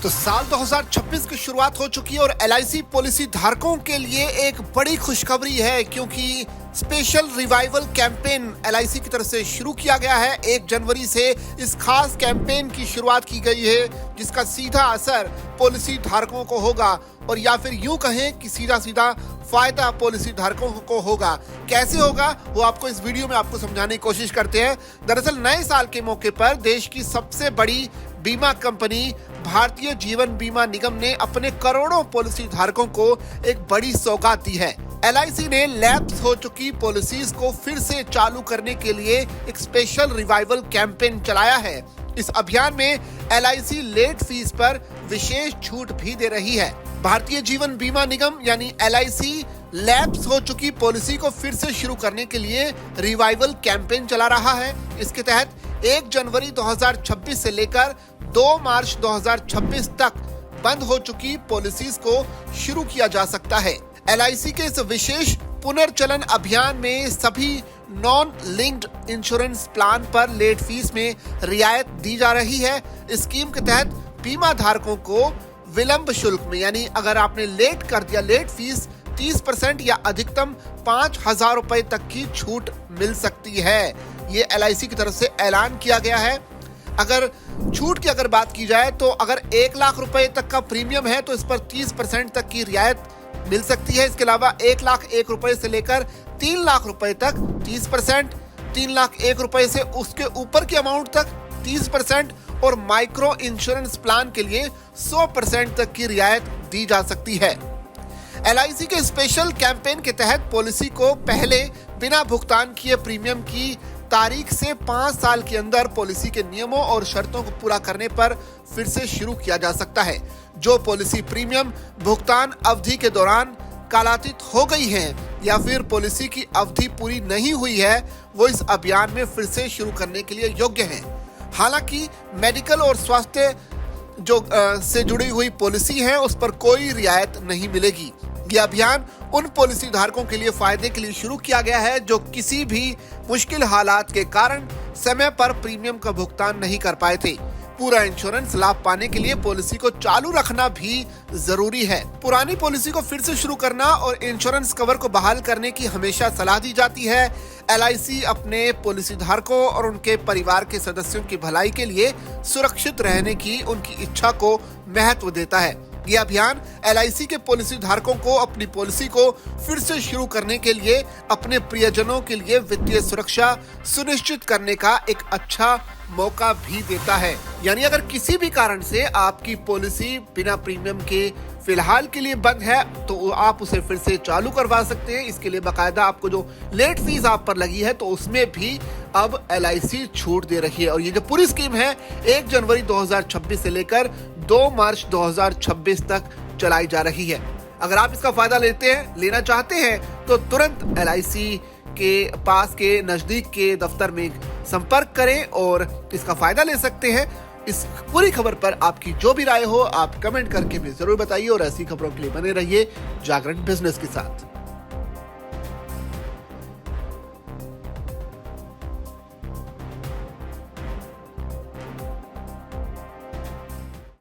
तो साल 2026 की शुरुआत हो चुकी है और एलआईसी पॉलिसी धारकों के लिए एक बड़ी खुशखबरी है, क्योंकि स्पेशल रिवाइवल कैंपेन एलआईसी की तरफ से शुरू किया गया है। 1 जनवरी से इस खास कैंपेन की शुरुआत की गई है, जिसका सीधा असर पॉलिसी धारकों को होगा, और या फिर यूं कहें कि सीधा सीधा फायदा पॉलिसी धारकों को होगा। कैसे होगा वो आपको इस वीडियो में आपको समझाने की कोशिश करते हैं। दरअसल नए साल के मौके पर देश की सबसे बड़ी बीमा कंपनी भारतीय जीवन बीमा निगम ने अपने करोड़ों पॉलिसी धारकों को एक बड़ी सौगात दी है। एलआईसी ने लैप्स हो चुकी पॉलिसीज को फिर से चालू करने के लिए एक स्पेशल रिवाइवल कैंपेन चलाया है। इस अभियान में एलआईसी लेट फीस पर विशेष छूट भी दे रही है। भारतीय जीवन बीमा निगम यानी एलआईसी लैप्स हो चुकी पॉलिसी को फिर से शुरू करने के लिए रिवाइवल कैंपेन चला रहा है। इसके तहत 1 जनवरी 2026 से लेकर 2 मार्च 2026 तक बंद हो चुकी पॉलिसीज को शुरू किया जा सकता है। एलआईसी के इस विशेष पुनर्चलन अभियान में सभी नॉन लिंक्ड इंश्योरेंस प्लान पर लेट फीस में रियायत दी जा रही है। इस स्कीम के तहत बीमा धारकों को विलंब शुल्क में, यानी अगर आपने लेट कर दिया, लेट फीस 30% या अधिकतम 5,000 रुपए तक की छूट मिल सकती है। ये एलआईसी की तरफ से ऐलान किया गया है। अगर छूट की अगर बात की जाए तो अगर 1 लाख रुपए तक का प्रीमियम है तो इस पर 30% तक की रियायत मिल सकती है। इसके अलावा 1,01,000 रुपए से लेकर 3 लाख रुपए तक 30%, 3,01,000 रुपए से उसके ऊपर के अमाउंट तक 30% और माइक्रो इंश्योरेंस प्लान के लिए 100% तक की रियायत दी जा सकती है। एलआईसी के स्पेशल कैंपेन के तहत पॉलिसी को पहले बिना भुगतान किए प्रीमियम की तारीख से 5 साल के अंदर पॉलिसी के नियमों और शर्तों को पूरा करने पर फिर से शुरू किया जा सकता है। जो पॉलिसी प्रीमियम भुगतान अवधि के दौरान कालातीत हो गई है या फिर पॉलिसी की अवधि पूरी नहीं हुई है, वो इस अभियान में फिर से शुरू करने के लिए योग्य है। हालांकि मेडिकल और स्वास्थ्य से जुड़ी हुई पॉलिसी है उस पर कोई रियायत नहीं मिलेगी। यह अभियान उन पॉलिसी धारकों के लिए फायदे के लिए शुरू किया गया है जो किसी भी मुश्किल हालात के कारण समय पर प्रीमियम का भुगतान नहीं कर पाए थे। पूरा इंश्योरेंस लाभ पाने के लिए पॉलिसी को चालू रखना भी जरूरी है। पुरानी पॉलिसी को फिर से शुरू करना और इंश्योरेंस कवर को बहाल करने की हमेशा सलाह दी जाती है। एलआईसी अपने पॉलिसी धारकों और उनके परिवार के सदस्यों की भलाई के लिए सुरक्षित रहने की उनकी इच्छा को महत्व देता है। यह अभियान एलआईसी के पॉलिसी धारकों को अपनी पॉलिसी को फिर से शुरू करने के लिए अपने प्रियजनों के लिए वित्तीय सुरक्षा सुनिश्चित करने का एक अच्छा मौका भी देता है। यानी अगर किसी भी कारण से आपकी पॉलिसी बिना प्रीमियम के फिलहाल के लिए बंद है तो आप उसे फिर से चालू करवा सकते हैं। इसके लिए बाकायदा आपको जो लेट फीस आप पर लगी है तो उसमें भी अब एलआईसी छूट दे रही है। और ये जो पूरी स्कीम है 1 जनवरी 2026 से लेकर 2 मार्च 2026 तक चलाई जा रही है। अगर आप इसका फायदा लेना चाहते हैं तो तुरंत एलआईसी के पास के नजदीक के दफ्तर में संपर्क करें और इसका फायदा ले सकते हैं। इस पूरी खबर पर आपकी जो भी राय हो आप कमेंट करके भी जरूर बताइए और ऐसी खबरों के लिए बने रहिए जागरण बिजनेस के साथ।